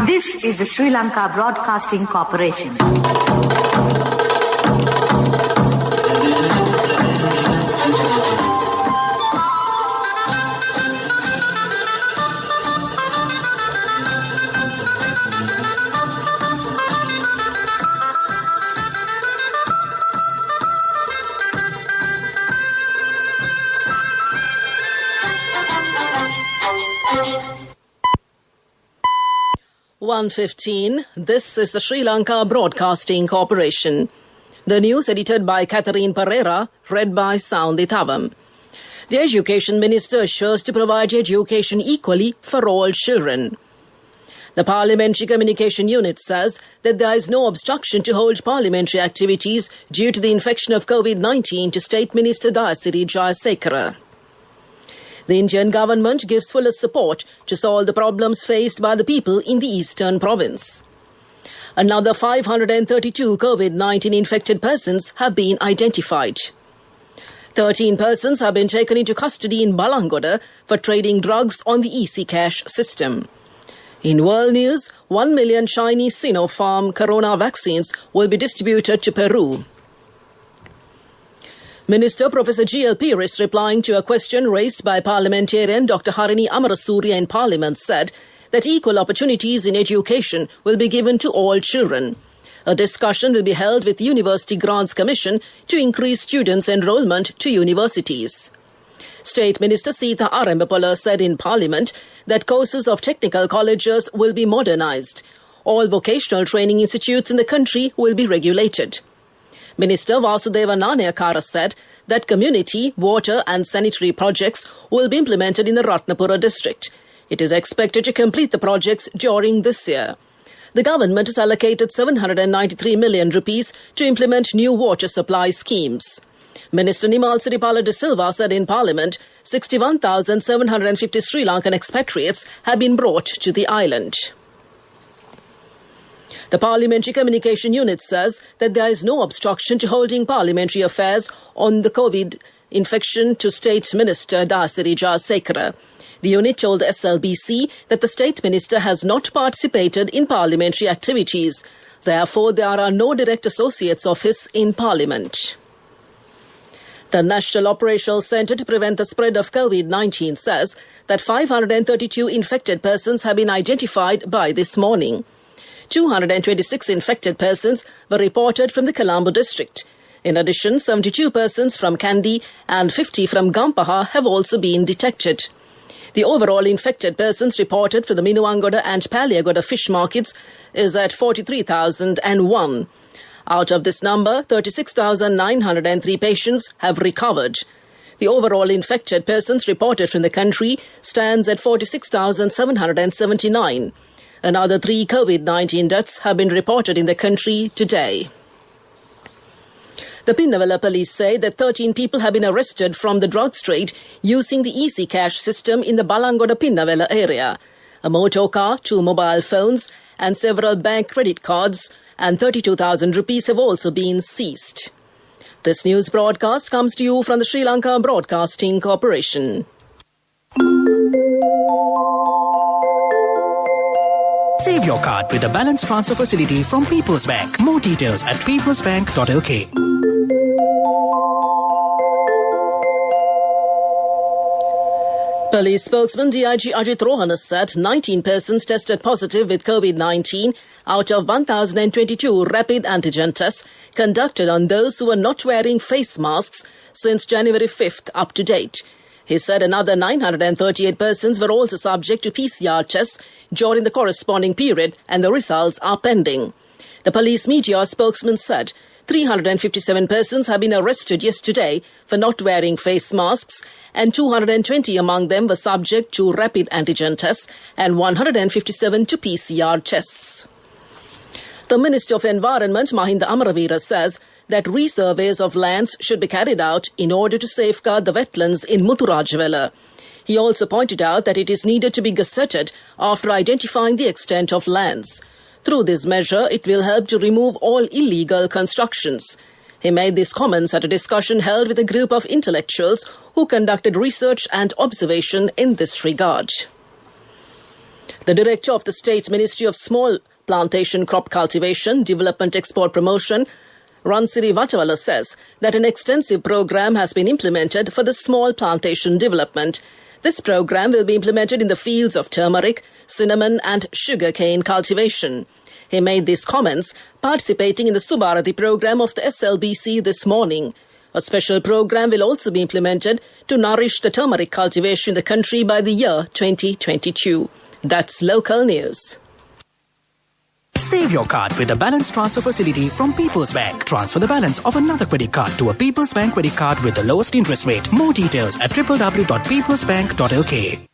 This is the Sri Lanka Broadcasting Corporation. (1:15). This is the Sri Lanka Broadcasting Corporation. The news edited by Catherine Pereira, read by Soundit Avam. The Education Minister assures to provide education equally for all children. The Parliamentary Communication Unit says that there is no obstruction to hold parliamentary activities due to the infection of COVID-19 to State Minister Dayasiri Jayasekara. The Indian government gives fullest support to solve the problems faced by the people in the eastern province. Another 532 COVID-19 infected persons have been identified. 13 persons have been taken into custody in Balangoda for trading drugs on the EasyCash system. In world news, 1 million Chinese Sinopharm corona vaccines will be distributed to Peru. Minister Professor G.L. Peiris, replying to a question raised by parliamentarian Dr. Harini Amarasuriya in Parliament, said that equal opportunities in education will be given to all children. A discussion will be held with University Grants Commission to increase students' enrolment to universities. State Minister Sita Arembapala said in Parliament that courses of technical colleges will be modernised. All vocational training institutes in the country will be regulated. Minister Vasudeva Nanayakara said that community, water and sanitary projects will be implemented in the Ratnapura district. It is expected to complete the projects during this year. The government has allocated 793 million rupees to implement new water supply schemes. Minister Nimal Siripala de Silva said in Parliament 61,750 Sri Lankan expatriates have been brought to the island. The Parliamentary Communication Unit says that there is no obstruction to holding parliamentary affairs on the COVID infection to State Minister Dayasiri Jayasekara. The unit told SLBC that the State Minister has not participated in parliamentary activities. Therefore, there are no direct associates of his in Parliament. The National Operational Centre to Prevent the Spread of COVID-19 says that 532 infected persons have been identified by this morning. 226 infected persons were reported from the Colombo district. In addition, 72 persons from Kandy and 50 from Gampaha have also been detected. The overall infected persons reported for the Minuangoda and Paliagoda fish markets is at 43,001. Out of this number, 36,903 patients have recovered. The overall infected persons reported from the country stands at 46,779. Another 3 COVID-19 deaths have been reported in the country today. The Pinnavela police say that 13 people have been arrested from the drugs trade using the EasyCash system in the Balangoda Pinnavela area. A motor car, 2 mobile phones and several bank credit cards and 32,000 rupees have also been seized. This news broadcast comes to you from the Sri Lanka Broadcasting Corporation. Save your card with a balance transfer facility from People's Bank. More details at peoplesbank.lk. Police spokesman DIG Ajit Rohana said 19 persons tested positive with COVID-19 out of 1,022 rapid antigen tests conducted on those who were not wearing face masks since January 5th up to date. He said another 938 persons were also subject to PCR tests during the corresponding period and the results are pending. The police media spokesman said 357 persons have been arrested yesterday for not wearing face masks and 220 among them were subject to rapid antigen tests and 157 to PCR tests. The Minister of Environment, Mahinda Amaraveera, says that resurveys of lands should be carried out in order to safeguard the wetlands in Muthurajawala. He also pointed out that it is needed to be gazetted after identifying the extent of lands. Through this measure, it will help to remove all illegal constructions. He made these comments at a discussion held with a group of intellectuals who conducted research and observation in this regard. The director of the State Ministry of Small Plantation Crop Cultivation, Development Export Promotion, Ransiri Vatawala, says that an extensive program has been implemented for the small plantation development. This program will be implemented in the fields of turmeric, cinnamon and sugarcane cultivation. He made these comments participating in the Subharati program of the SLBC this morning. A special program will also be implemented to nourish the turmeric cultivation in the country by the year 2022. That's local news. Save your card with the balance transfer facility from People's Bank. Transfer the balance of another credit card to a People's Bank credit card with the lowest interest rate. More details at www.peoplesbank.lk.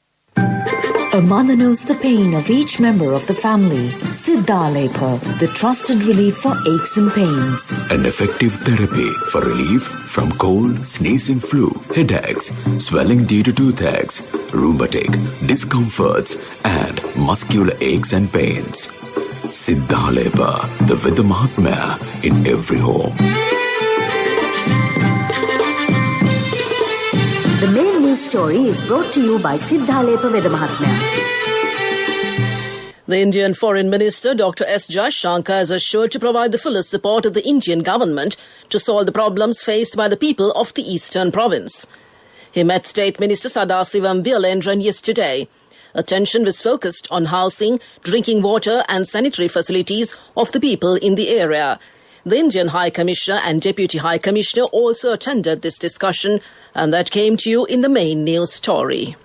A mother knows the pain of each member of the family. Siddhalepa, the trusted relief for aches and pains. An effective therapy for relief from cold, sneezing, flu, headaches, swelling due to toothaches, rheumatic, discomforts, and muscular aches and pains. Siddhalepa, the Veda Mahatmya in every home. The main news story is brought to you by Siddhalepa Veda Mahatmya. The Indian Foreign Minister Dr. S. Jaishankar has assured to provide the fullest support of the Indian government to solve the problems faced by the people of the eastern province. He met State Minister Sadasivam Vyalendran yesterday. Attention was focused on housing, drinking water and sanitary facilities of the people in the area. The Indian High Commissioner and Deputy High Commissioner also attended this discussion, and that came to you in the main news story.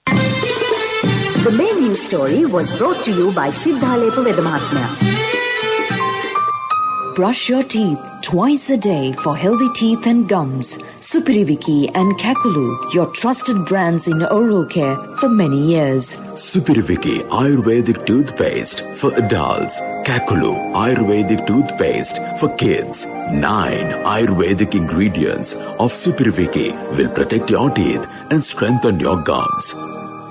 The main news story was brought to you by Siddhalepa Veda Mahatmya. Brush your teeth twice a day for healthy teeth and gums. Supiriviki and Kakulu, your trusted brands in oral care for many years. Supiriviki Ayurvedic toothpaste for adults. Kakulu Ayurvedic toothpaste for kids. 9 Ayurvedic ingredients of Supiriviki will protect your teeth and strengthen your gums.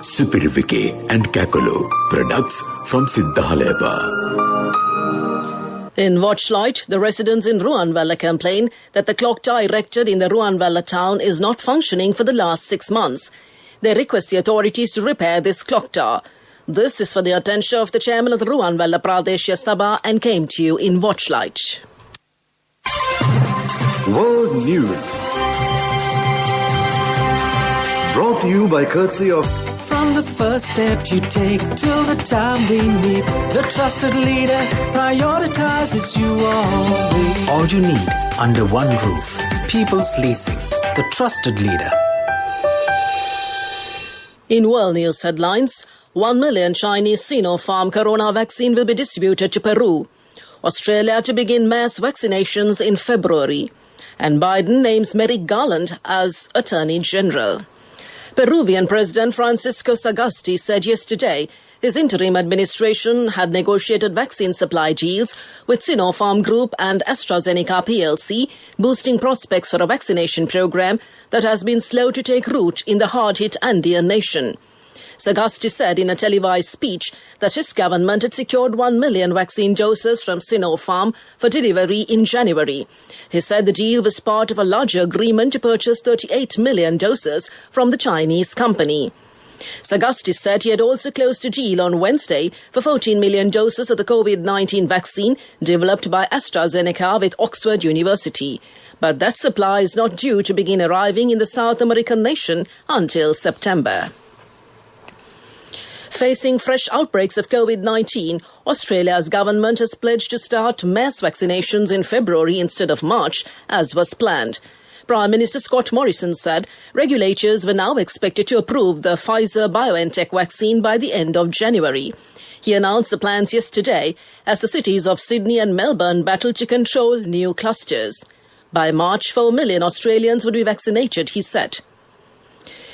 Supiriviki and Kakulu, products from Siddhalepa. In Watchlight, the residents in Ruanvalla complain that the clock tower erected in the Ruanvalla town is not functioning for the last 6 months. They request the authorities to repair this clock tower. This is for the attention of the chairman of the Ruanvalla Pradeshya Sabha and came to you in Watchlight. World News. Brought to you by courtesy of... From the first step you take till the time we meet, the trusted leader prioritizes you always. All you need under one roof. People's Leasing, the trusted leader. In world news headlines, 1 million Chinese Sinopharm corona vaccine will be distributed to Peru. Australia to begin mass vaccinations in February. And Biden names Merrick Garland as Attorney General. Peruvian President Francisco Sagasti said yesterday his interim administration had negotiated vaccine supply deals with Sinopharm Group and AstraZeneca plc, boosting prospects for a vaccination program that has been slow to take root in the hard-hit Andean nation. Sagasti said in a televised speech that his government had secured 1 million vaccine doses from Sinopharm for delivery in January. He said the deal was part of a larger agreement to purchase 38 million doses from the Chinese company. Sagasti said he had also closed a deal on Wednesday for 14 million doses of the COVID-19 vaccine developed by AstraZeneca with Oxford University. But that supply is not due to begin arriving in the South American nation until September. Facing fresh outbreaks of COVID-19, Australia's government has pledged to start mass vaccinations in February instead of March, as was planned. Prime Minister Scott Morrison said regulators were now expected to approve the Pfizer-BioNTech vaccine by the end of January. He announced the plans yesterday as the cities of Sydney and Melbourne battle to control new clusters. By March, 4 million Australians would be vaccinated, he said.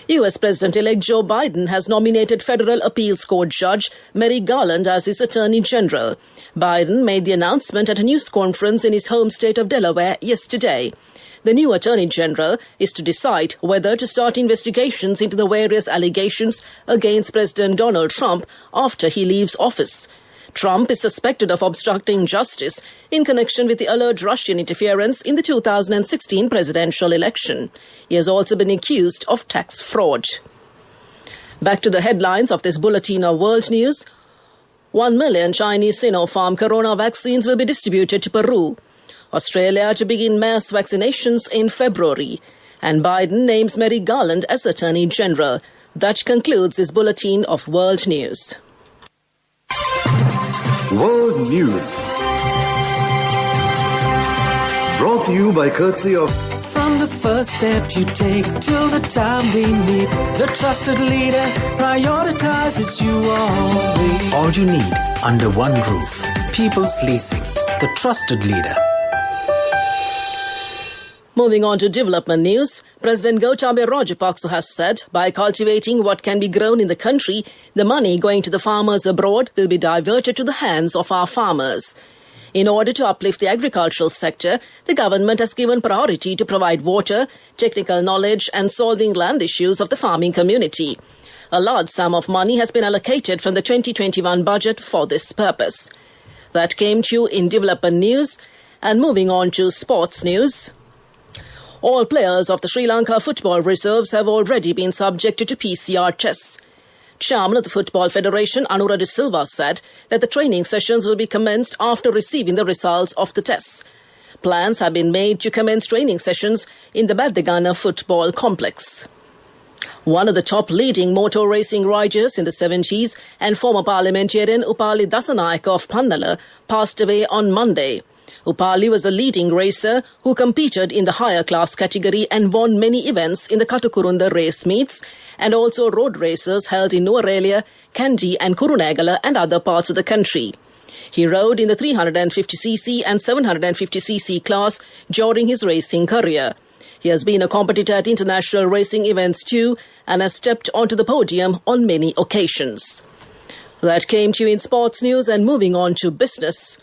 US President-elect Joe Biden has nominated federal appeals court judge Merrick Garland as his Attorney General. Biden made the announcement at a news conference in his home state of Delaware yesterday. The new Attorney General is to decide whether to start investigations into the various allegations against President Donald Trump after he leaves office. Trump is suspected of obstructing justice in connection with the alleged Russian interference in the 2016 presidential election. He has also been accused of tax fraud. Back to the headlines of this bulletin of world news. 1 million Chinese Sinopharm corona vaccines will be distributed to Peru. Australia to begin mass vaccinations in February. And Biden names Merrick Garland as Attorney General. That concludes this bulletin of world news. World News. Brought to you by courtesy of From the first step you take till the time we meet, the trusted leader prioritizes you always. All you need under one roof. People's Leasing, the trusted leader. Moving on to development news, President Gotabaya Rajapaksa has said by cultivating what can be grown in the country, the money going to the farmers abroad will be diverted to the hands of our farmers. In order to uplift the agricultural sector, the government has given priority to provide water, technical knowledge and solving land issues of the farming community. A large sum of money has been allocated from the 2021 budget for this purpose. That came to you in development news. And moving on to sports news. All players of the Sri Lanka football reserves have already been subjected to PCR tests. Chairman of the Football Federation, Anura De Silva, said that the training sessions will be commenced after receiving the results of the tests. Plans have been made to commence training sessions in the Baddegana football complex. One of the top leading motor racing riders in the 70s and former parliamentarian Upali Dasanayake of Pannala passed away on Monday. Upali was a leading racer who competed in the higher class category and won many events in the Katukurunda race meets and also road races held in Nuwara, Kandy and Kurunegala and other parts of the country. He rode in the 350cc and 750cc class during his racing career. He has been a competitor at international racing events too and has stepped onto the podium on many occasions. That came to you in sports news. And moving on to business.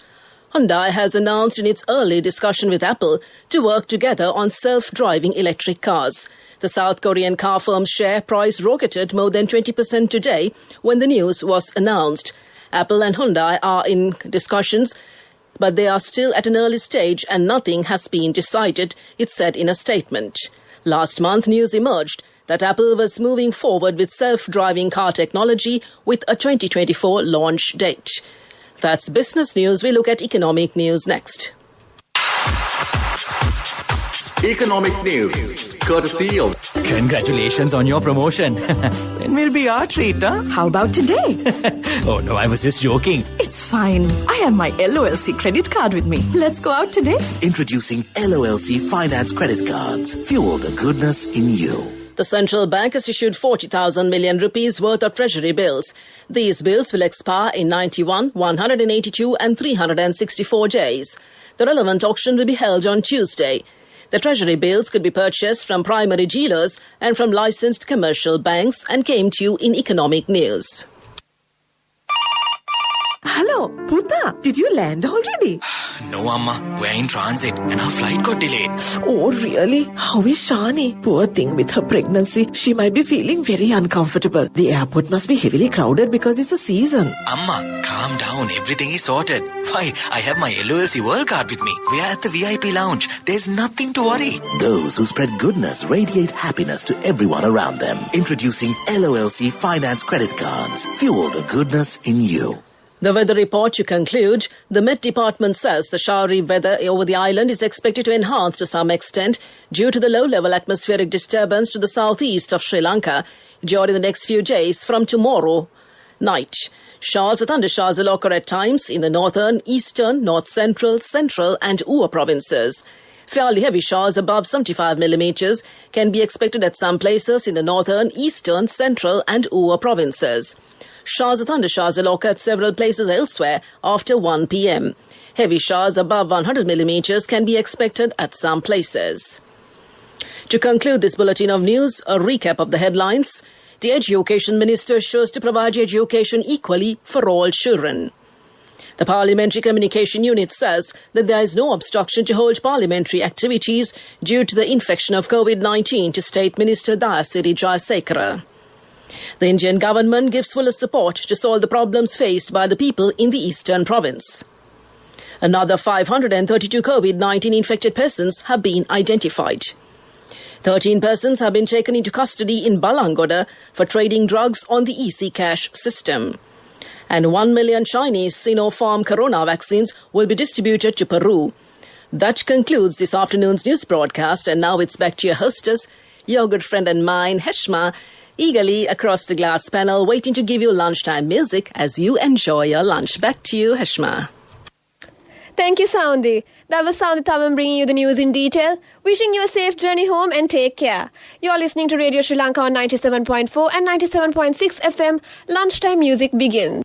Hyundai has announced in its early discussion with Apple to work together on self-driving electric cars. The South Korean car firm's share price rocketed more than 20% today when the news was announced. Apple and Hyundai are in discussions, but they are still at an early stage and nothing has been decided, it said in a statement. Last month, news emerged that Apple was moving forward with self-driving car technology with a 2024 launch date. That's business news. We look at economic news next. Economic News, courtesy of Congratulations on your promotion. It will be our treat, huh? How about today? Oh no, I was just joking. It's fine. I have my LOLC credit card with me. Let's go out today. Introducing LOLC Finance Credit Cards. Fuel the goodness in you. The central bank has issued 40,000 million rupees worth of treasury bills. These bills will expire in 91, 182 and 364 days. The relevant auction will be held on Tuesday. The treasury bills could be purchased from primary dealers and from licensed commercial banks and came to you in economic news. Hello, Puta. Did you land already? No, Amma. We're in transit and our flight got delayed. Oh, really? How is Shani? Poor thing with her pregnancy. She might be feeling very uncomfortable. The airport must be heavily crowded because it's a season. Amma, calm down. Everything is sorted. Why, I have my LOLC World Card with me. We are at the VIP lounge. There's nothing to worry. Those who spread goodness radiate happiness to everyone around them. Introducing LOLC Finance Credit Cards. Fuel the goodness in you. The weather report to conclude, the Met Department says the showery weather over the island is expected to enhance to some extent due to the low-level atmospheric disturbance to the southeast of Sri Lanka during the next few days from tomorrow night. Showers or thundershowers will occur at times in the northern, eastern, north-central, central and Ua provinces. Fairly heavy showers above 75 millimeters can be expected at some places in the northern, eastern, central and Ua provinces. Showers or thundershowers will occur at several places elsewhere after 1 p.m. Heavy showers above 100 millimeters can be expected at some places. To conclude this bulletin of news, a recap of the headlines. The Education Minister assures to provide education equally for all children. The Parliamentary Communication Unit says that there is no obstruction to hold parliamentary activities due to the infection of COVID-19 to State Minister Dayasiri Jayasekara. The Indian government gives full support to solve the problems faced by the people in the eastern province. Another 532 COVID-19 infected persons have been identified. 13 persons have been taken into custody in Balangoda for trading drugs on the EC-Cash system. And 1 million Chinese Sinopharm corona vaccines will be distributed to Peru. That concludes this afternoon's news broadcast, and now it's back to your hostess, your good friend and mine, Heshma, eagerly across the glass panel, waiting to give you lunchtime music as you enjoy your lunch. Back to you, Heshma. Thank you, Soundi. That was Soundi Thavam bringing you the news in detail. Wishing you a safe journey home and take care. You're listening to Radio Sri Lanka on 97.4 and 97.6 FM. Lunchtime music begins.